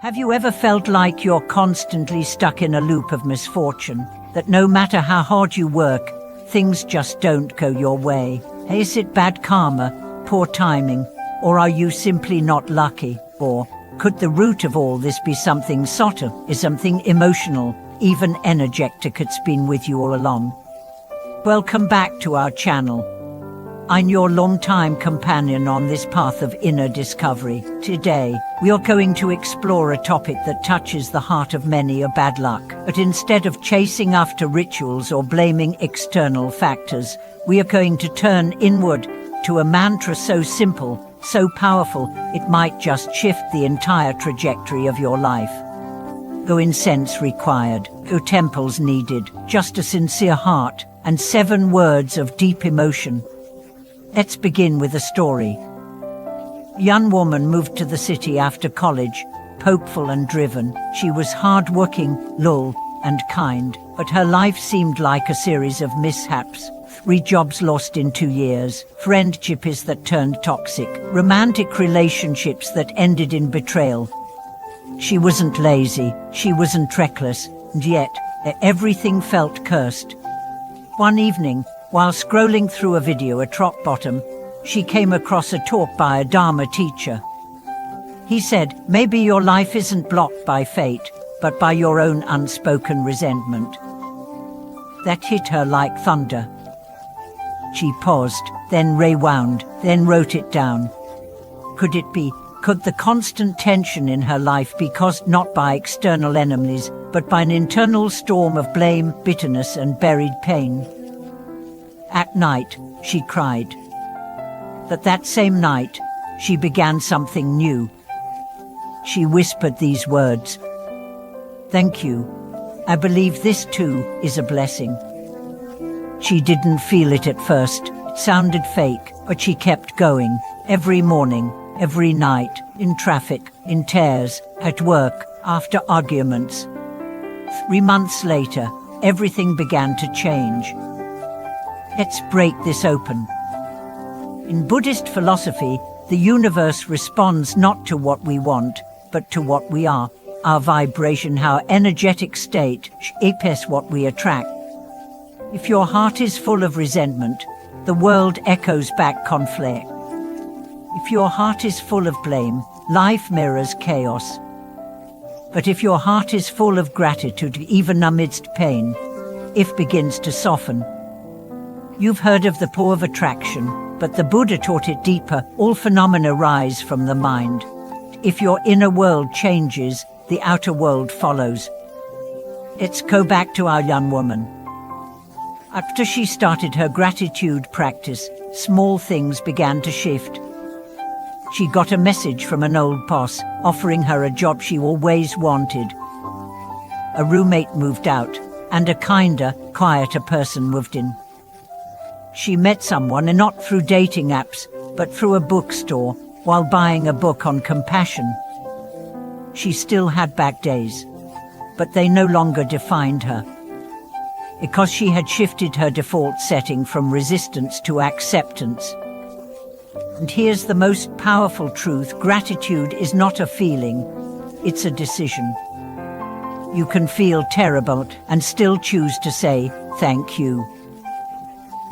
Have you ever felt like you're constantly stuck in a loop of misfortune? That no matter how hard you work, things just don't go your way? Is it bad karma, poor timing, or are you simply not lucky? Or could the root of all this be something subtle, is something emotional, even energetic that's been with you all along? Welcome back to our channel. I'm your longtime companion on this path of inner discovery. Today, we are going to explore a topic that touches the heart of many a bad luck. But instead of chasing after rituals or blaming external factors, we are going to turn inward to a mantra so simple, so powerful, it might just shift the entire trajectory of your life. No incense required, no temples needed, just a sincere heart and 7 words of deep emotion. Let's begin with a story. A young woman moved to the city after college, hopeful and driven. She was hard-working, loyal, and kind, but her life seemed like a series of mishaps. 3 jobs lost in 2 years, friendships that turned toxic, romantic relationships that ended in betrayal. She wasn't lazy, she wasn't reckless, and yet everything felt cursed. One evening, while scrolling through a video at rock bottom, she came across a talk by a Dharma teacher. He said, maybe your life isn't blocked by fate, but by your own unspoken resentment. That hit her like thunder. She paused, then rewound, then wrote it down. Could it be? Could the constant tension in her life be caused not by external enemies, but by an internal storm of blame, bitterness, and buried pain? At night, she cried. But that same night, she began something new. She whispered these words. Thank you. I believe this too is a blessing. She didn't feel it at first. It sounded fake, but she kept going. Every morning, every night, in traffic, in tears, at work, after arguments. 3 months later, everything began to change. Let's break this open. In Buddhist philosophy, the universe responds not to what we want, but to what we are. Our vibration, our energetic state, shapes what we attract. If your heart is full of resentment, the world echoes back conflict. If your heart is full of blame, life mirrors chaos. But if your heart is full of gratitude, even amidst pain, it begins to soften. You've heard of the law of attraction, but the Buddha taught it deeper. All phenomena rise from the mind. If your inner world changes, the outer world follows. Let's go back to our young woman. After she started her gratitude practice, small things began to shift. She got a message from an old boss offering her a job she always wanted. A roommate moved out, and a kinder, quieter person moved in. She met someone, and not through dating apps, but through a bookstore, while buying a book on compassion. She still had bad days, but they no longer defined her. Because she had shifted her default setting from resistance to acceptance. And here's the most powerful truth: gratitude is not a feeling, it's a decision. You can feel terrible and still choose to say, thank you.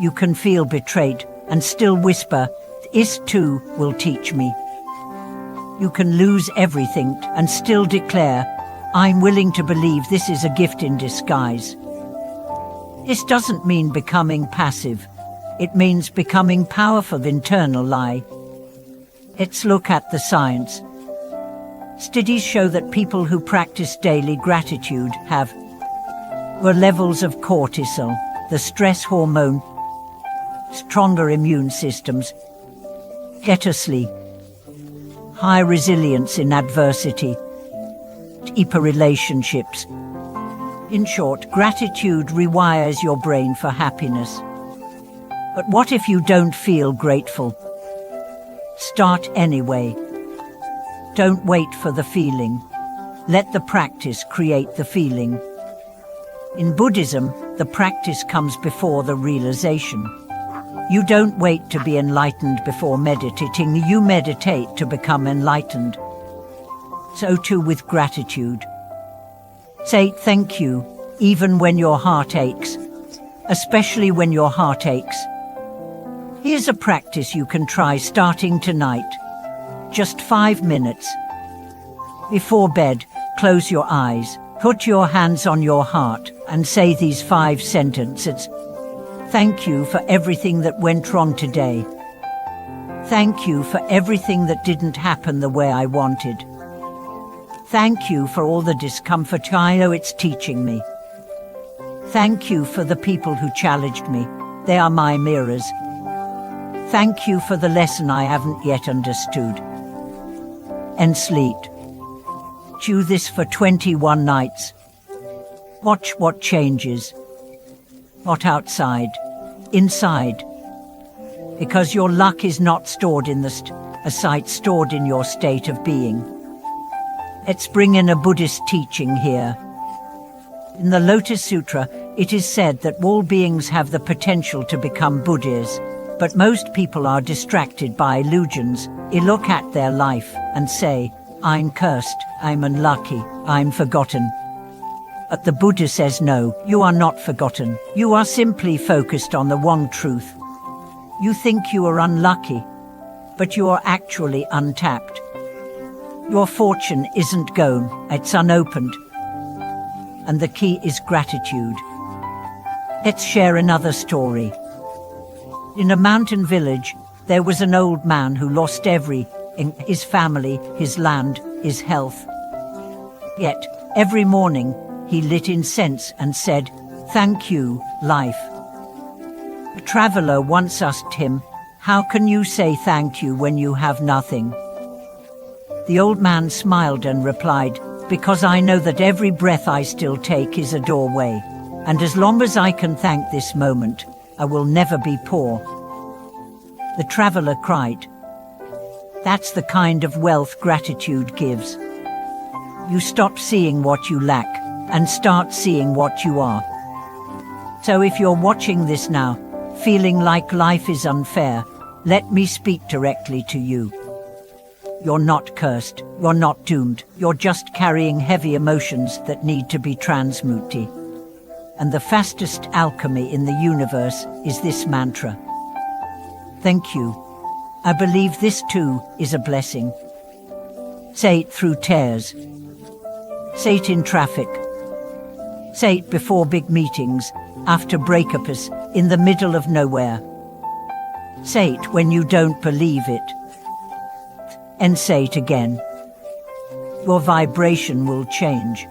You can feel betrayed and still whisper, this too will teach me. You can lose everything and still declare, I'm willing to believe this is a gift in disguise. This doesn't mean becoming passive. It means becoming powerful internal lie. Let's look at the science. Studies show that people who practice daily gratitude have lower levels of cortisol, the stress hormone, stronger immune systems, better sleep, high resilience in adversity, deeper relationships. In short, gratitude rewires your brain for happiness. But what if you don't feel grateful? Start anyway. Don't wait for the feeling. Let the practice create the feeling. In Buddhism, the practice comes before the realization. You don't wait to be enlightened before meditating, you meditate to become enlightened. So too with gratitude. Say thank you, even when your heart aches, especially when your heart aches. Here's a practice you can try starting tonight. Just 5 minutes. Before bed, close your eyes, put your hands on your heart, and say these 5 sentences. Thank you for everything that went wrong today. Thank you for everything that didn't happen the way I wanted. Thank you for all the discomfort I know it's teaching me. Thank you for the people who challenged me. They are my mirrors. Thank you for the lesson I haven't yet understood. And sleep. Do this for 21 nights. Watch what changes. Not outside, inside. Because your luck is not stored in a site stored in your state of being. Let's bring in a Buddhist teaching here. In the Lotus Sutra, it is said that all beings have the potential to become Buddhas, but most people are distracted by illusions. They look at their life and say, I'm cursed, I'm unlucky, I'm forgotten. But the Buddha says no, you are not forgotten. You are simply focused on the one truth. You think you are unlucky, but you are actually untapped. Your fortune isn't gone, it's unopened. And the key is gratitude. Let's share another story. In a mountain village, there was an old man who lost everything: his family, his land, his health. Yet, every morning, he lit incense and said, "Thank you, life." A traveler once asked him, "How can you say thank you when you have nothing?" The old man smiled and replied, "Because I know that every breath I still take is a doorway, and as long as I can thank this moment, I will never be poor." The traveler cried, "That's the kind of wealth gratitude gives. You stop seeing what you lack and start seeing what you are." So if you're watching this now, feeling like life is unfair, let me speak directly to you. You're not cursed, you're not doomed, you're just carrying heavy emotions that need to be transmuted. And the fastest alchemy in the universe is this mantra. Thank you. I believe this too is a blessing. Say it through tears. Say it in traffic. Say it before big meetings, after breakups, in the middle of nowhere. Say it when you don't believe it. And say it again. Your vibration will change.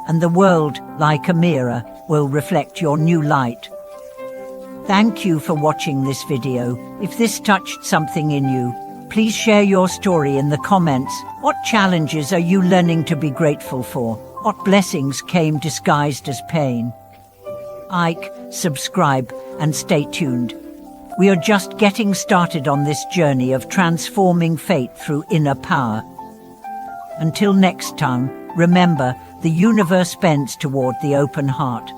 And the world, like a mirror, will reflect your new light. Thank you for watching this video. If this touched something in you, please share your story in the comments. What challenges are you learning to be grateful for? What blessings came disguised as pain? Like, subscribe, and stay tuned. We are just getting started on this journey of transforming fate through inner power. Until next time, remember, the universe bends toward the open heart.